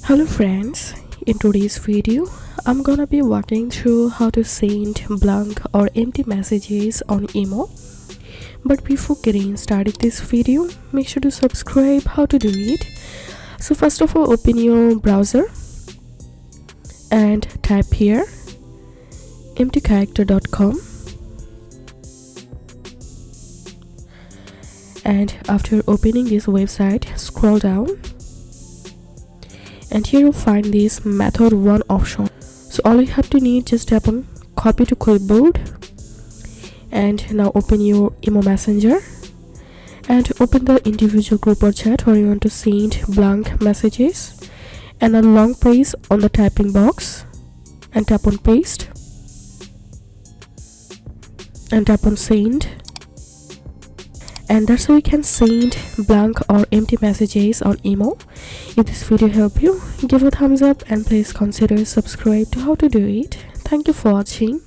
Hello friends, in today's video I'm gonna be walking through how to send blank or empty messages on email. But before getting started this video, make sure to subscribe how to do it. So first of all, open your browser and type here emptycharacter.com, and after opening this website, scroll down and here you'll find this method 1 option. So all you have to need, just tap on copy to clipboard, and now open your email messenger and open the individual group or chat where you want to send blank messages, and a long press on the typing box and tap on paste and tap on send. And that's how you can send blank or empty messages on email. If this video helped you, give a thumbs up and please consider subscribe to how to do it. Thank you for watching.